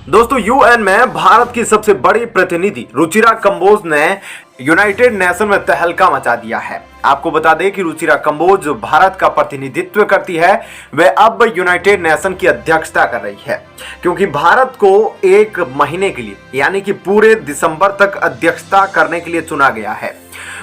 दोस्तों यूएन में भारत की सबसे बड़ी प्रतिनिधि रुचिरा कंबोज ने यूनाइटेड नेशन में तहलका मचा दिया है। आपको बता दें कि रुचिरा कंबोज जो भारत का प्रतिनिधित्व करती है वह अब यूनाइटेड नेशन की अध्यक्षता कर रही है, क्योंकि भारत को एक महीने के लिए यानी कि पूरे दिसंबर तक अध्यक्षता करने के लिए चुना गया है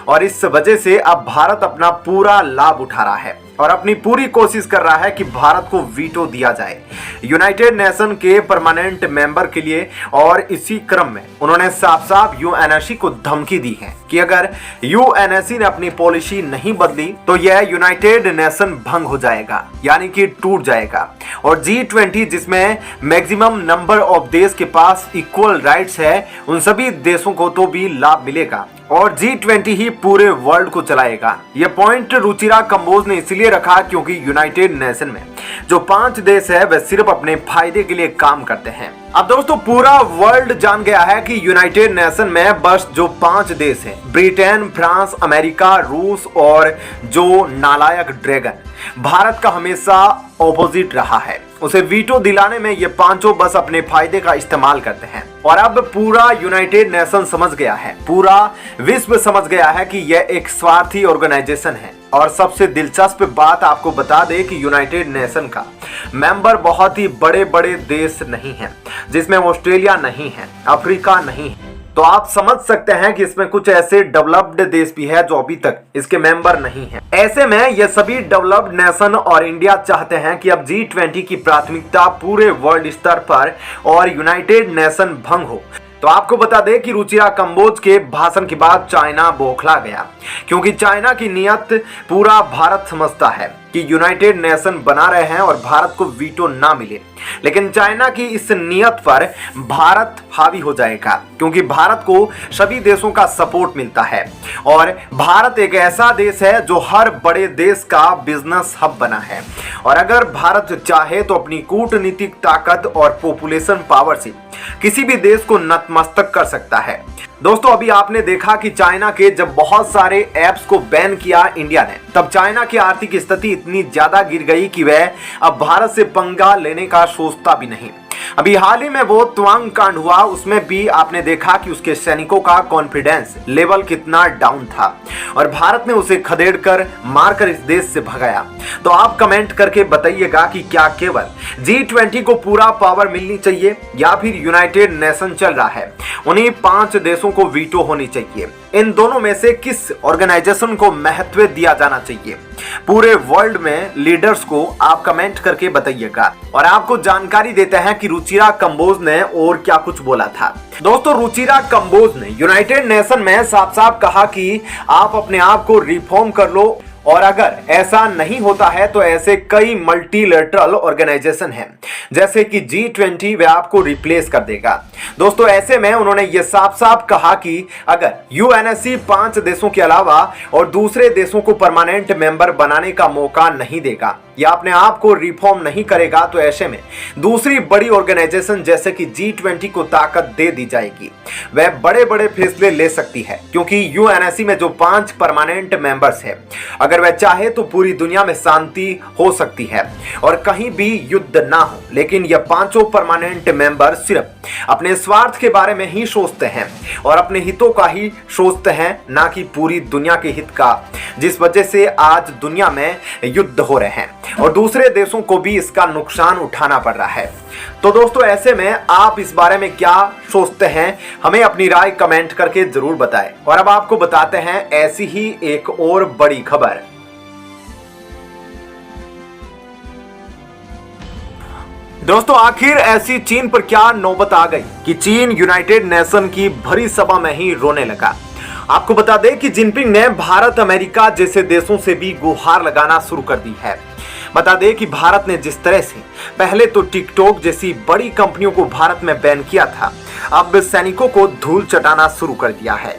और इस वजह से अब भारत अपना पूरा लाभ उठा रहा है और अपनी पूरी कोशिश कर रहा है कि भारत को वीटो दिया जाए यूनाइटेड नेशन के परमानेंट मेंबर के लिए। और इसी क्रम में उन्होंने साफ साफ यूएनएससी को धमकी दी है कि अगर यूएनएससी ने अपनी पॉलिसी नहीं बदली तो यह यूनाइटेड नेशन भंग हो जाएगा, यानी कि टूट जाएगा। और G20 जिसमें मैक्सिमम नंबर ऑफ देश के पास इक्वल राइट्स है, उन सभी देशों को तो भी लाभ मिलेगा और G20 ही पूरे वर्ल्ड को चलाएगा। यह पॉइंट रुचिरा कंबोज ने इसलिए रखा क्योंकि यूनाइटेड नेशन में जो 5 देश है वह सिर्फ अपने फायदे के लिए काम करते हैं। अब दोस्तों पूरा वर्ल्ड जान गया है कि यूनाइटेड नेशन में बस जो 5 देश हैं, ब्रिटेन, फ्रांस, अमेरिका, रूस और जो नालायक ड्रैगन भारत का हमेशा ऑपोजिट रहा है, उसे वीटो दिलाने में ये पांचों बस अपने फायदे का इस्तेमाल करते हैं। और अब पूरा यूनाइटेड नेशन समझ गया है, पूरा विश्व समझ गया है कि यह एक स्वार्थी ऑर्गेनाइजेशन है। और सबसे दिलचस्प बात आपको बता दें कि यूनाइटेड नेशन का मेंबर बहुत ही बड़े बड़े देश नहीं हैं, जिसमें ऑस्ट्रेलिया नहीं है, अफ्रीका नहीं है। तो आप समझ सकते हैं कि इसमें कुछ ऐसे डेवलप्ड देश भी है जो अभी तक इसके मेंबर नहीं हैं। ऐसे में ये सभी डेवलप्ड नेशन और इंडिया चाहते हैं कि अब G20 की प्राथमिकता पूरे वर्ल्ड स्तर पर और यूनाइटेड नेशन भंग हो। तो आपको बता दें कि रुचिरा कंबोज के भाषण के बाद चाइना बौखला गया, क्योंकि चाइना की नियत पूरा भारत समझता है कि यूनाइटेड नेशन बना रहे हैं और भारत को वीटो ना मिले। लेकिन चाइना की इस नियत पर भारत हावी हो जाएगा, क्योंकि भारत को सभी देशों का सपोर्ट मिलता है और भारत एक ऐसा देश है जो हर बड़े देश का बिजनेस हब बना है। और अगर भारत चाहे तो अपनी कूटनीतिक ताकत और पॉपुलेशन पावर से किसी भी देश को नतमस्तक कर सकता है। दोस्तों अभी आपने देखा कि चाइना के जब बहुत सारे ऐप्स को बैन किया इंडिया ने, तब चाइना की आर्थिक स्थिति इतनी ज्यादा गिर गई कि वह अब भारत से पंगा लेने का सोचता भी नहीं। अभी हाल ही में वो त्वांग कांड हुआ, उसमें भी आपने देखा कि उसके सैनिकों का कॉन्फिडेंस लेवल कितना डाउन था और भारत ने उसे खदेड़कर मारकर इस देश से भगाया। तो आप कमेंट करके बताइएगा कि क्या केवल G20 को पूरा पावर मिलनी चाहिए या फिर यूनाइटेड नेशन चल रहा है, उन्हीं 5 देशों को वीटो होनी चाहिए। इन दोनों में से किस ऑर्गेनाइजेशन को महत्व दिया जाना चाहिए पूरे वर्ल्ड में लीडर्स को आप कमेंट करके बताइएगा। और आपको जानकारी देते हैं कि रुचिरा कंबोज ने और क्या कुछ बोला था। दोस्तों रुचिरा कंबोज ने यूनाइटेड नेशन में साफ साफ कहा कि आप अपने आप को रिफॉर्म कर लो और अगर ऐसा नहीं होता है तो ऐसे कई मल्टीलेटरल ऑर्गेनाइजेशन हैं जैसे कि G20 वे आपको रिप्लेस कर देगा। दोस्तों ऐसे में उन्होंने ये साफ साफ कहा कि अगर यूएनएससी 5 देशों के अलावा और दूसरे देशों को परमानेंट मेंबर बनाने का मौका नहीं देगा या अपने आप को रिफॉर्म नहीं करेगा तो ऐसे में दूसरी बड़ी ऑर्गेनाइजेशन जैसे कि G20 को ताकत दे दी जाएगी। वह बड़े बड़े फैसले ले सकती है, क्योंकि यूएनएससी में जो 5 परमानेंट मेंबर्स है, अगर वह चाहे तो पूरी दुनिया में शांति हो सकती है और कहीं भी युद्ध ना हो। लेकिन यह 5 परमानेंट मेंबर सिर्फ अपने स्वार्थ के बारे में ही सोचते हैं और अपने हितों का ही सोचते हैं, ना कि पूरी दुनिया के हित का, जिस वजह से आज दुनिया में युद्ध हो रहे हैं और दूसरे देशों को भी इसका नुकसान उठाना पड़ रहा है। तो दोस्तों ऐसे में आप इस बारे में क्या सोचते हैं, हमें अपनी राय कमेंट करके जरूर बताएं। और अब आपको बताते हैं ऐसी ही एक और बड़ी खबर। दोस्तों आखिर ऐसी चीन पर क्या नौबत आ गई कि चीन यूनाइटेड नेशन की भरी सभा में ही रोने लगा। आपको बता दें कि जिनपिंग ने भारत, अमेरिका जैसे देशों से भी गुहार लगाना शुरू कर दी है। बता दें कि भारत ने जिस तरह से पहले तो टिकटॉक जैसी बड़ी कंपनियों को भारत में बैन किया था, अब सैनिकों को धूल चटाना शुरू कर दिया है।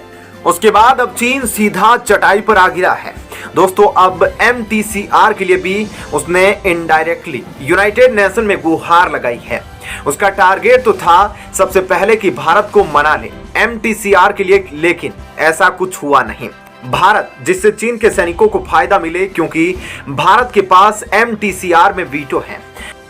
उसके बाद अब चीन सीधा चटाई पर आ गिरा है। दोस्तों अब MTCR के लिए भी उसने इनडायरेक्टली यूनाइटेड नेशन में गुहार लगाई है। उसका टारगेट तो था सबसे पहले कि भारत को मना ले MTCR के लिए, लेकिन ऐसा कुछ हुआ नहीं। भारत जिससे चीन के सैनिकों को फायदा मिले, क्योंकि भारत के पास MTCR में वीटो है।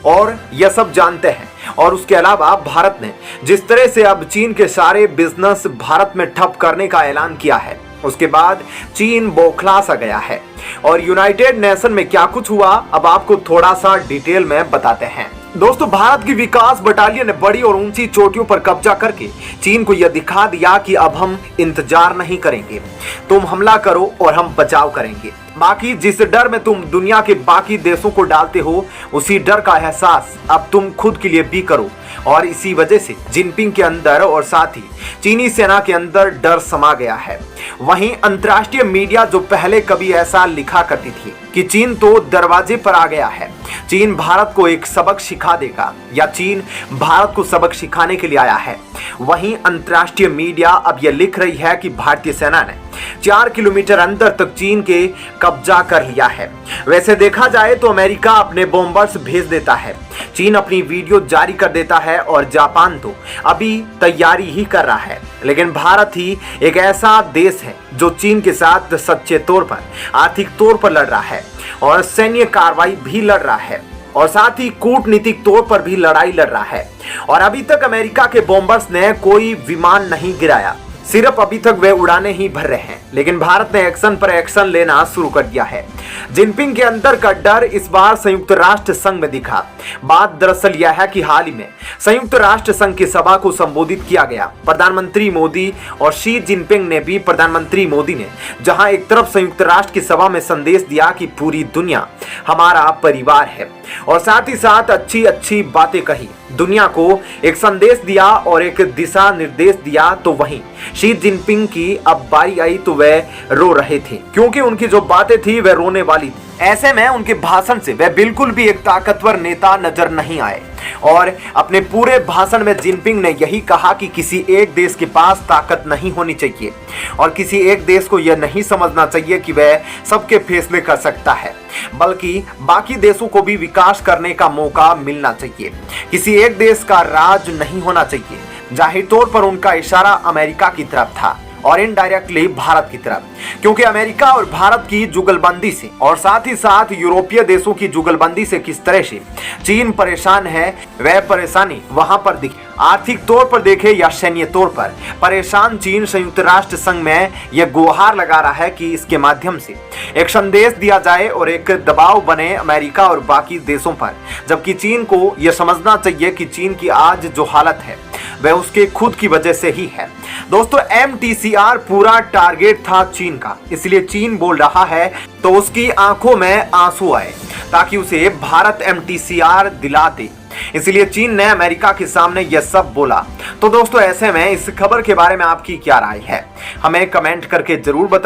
और यह सब जानते हैं। और उसके अलावा भारत ने जिस तरह से अब चीन के सारे बिजनेस भारत में ठप करने का ऐलान किया है, उसके बाद चीन बौखला सा गया है। और यूनाइटेड नेशन में क्या कुछ हुआ, अब आपको थोड़ा सा डिटेल में बताते हैं। दोस्तों, भारत की विकास बटालियन ने बड़ी और ऊंची चोटियों पर कब्जा करके चीन को यह दिखा दिया कि अब हम इंतजार नहीं करेंगे, तुम हमला करो और हम बचाव करेंगे। बाकी जिस डर में तुम दुनिया के बाकी देशों को डालते हो, उसी डर का एहसास अब तुम खुद के लिए भी करो। और इसी वजह से जिनपिंग के अंदर और साथ ही चीनी सेना के अंदर डर समा गया है। वहीं अंतर्राष्ट्रीय मीडिया जो पहले कभी ऐसा लिखा करती थी कि चीन तो दरवाजे पर आ गया है, चीन भारत को एक सबक सिखा देगा या चीन भारत को सबक सिखाने के लिए आया है, वहीं अंतर्राष्ट्रीय मीडिया अब यह लिख रही है कि भारतीय सेना ने 4 किलोमीटर अंदर तक चीन के कब्जा कर लिया है। वैसे देखा जाए तो अमेरिका अपने बॉम्बर्स भेज देता है, चीन अपनी वीडियो जारी कर देता है और जापान तो अभी तैयारी ही कर रहा है। लेकिन भारत ही एक ऐसा देश है जो चीन के साथ सच्चे तौर पर, आर्थिक तौर पर लड़ रहा है और सैन्य कार्रवाई भी लड़ रहा है और साथ ही कूटनीतिक तौर पर भी लड़ाई लड़ रहा है। और अभी तक अमेरिका के बॉम्बर्स ने कोई विमान नहीं गिराया, सिर्फ अभी तक वे उड़ाने ही भर रहे हैं। लेकिन भारत ने एक्शन पर एक्शन लेना शुरू कर दिया है। जिनपिंग के अंदर का डर इस बार संयुक्त राष्ट्र संघ में दिखा। बात दरअसल यह है कि हाल ही में संयुक्त राष्ट्र संघ की सभा को संबोधित किया गया। प्रधानमंत्री मोदी और शी जिनपिंग ने भी, प्रधानमंत्री मोदी ने जहां एक तरफ संयुक्त राष्ट्र की सभा में संदेश दिया कि पूरी दुनिया हमारा परिवार है और साथ ही साथ अच्छी अच्छी बातें कही, दुनिया को एक संदेश दिया और एक दिशा निर्देश दिया, तो वहीं शी जिनपिंग की अब बारी आई तो वे रो रहे थे, क्योंकि उनकी जो बातें थी वे रोने वाली थी। ऐसे में उनके भाषण से वे बिल्कुल भी एक ताकतवर नेता नजर नहीं आए। और अपने पूरे भाषण में जिनपिंग ने यही कहा कि किसी एक देश के पास ताकत नहीं होनी चाहिए और किसी एक देश को यह नहीं समझना चाहिए कि वह सबके फैसले कर सकता है, बल्कि बाकी देशों को भी विकास करने का मौका मिलना चाहिए। किसी एक देश का राज नहीं होना चाहिए। जाहिर तौर पर उनका इशारा अमेरिका की तरफ था और इनडायरेक्टली भारत की तरफ, क्योंकि अमेरिका और भारत की जुगलबंदी से और साथ ही साथ यूरोपीय देशों की जुगलबंदी से किस तरह से चीन परेशान है, वह परेशानी वहां पर दिखे। आर्थिक तौर पर देखे या सैन्य तौर पर परेशान चीन संयुक्त राष्ट्र संघ में यह गुहार लगा रहा है कि इसके माध्यम से एक संदेश दिया जाए और एक दबाव बने अमेरिका और बाकी देशों पर, जबकि चीन को यह समझना चाहिए कि चीन की आज जो हालत है वह उसके खुद की वजह से ही है। दोस्तों, MTCR पूरा टारगेट था चीन का, इसलिए चीन बोल रहा है तो उसकी आंखों में आंसू आए ताकि उसे भारत MTCR दिला दे, इसलिए चीन ने अमेरिका के सामने यह सब बोला। तो दोस्तों, ऐसे में इस खबर के बारे में आपकी क्या राय है, हमें कमेंट करके जरूर बताएं।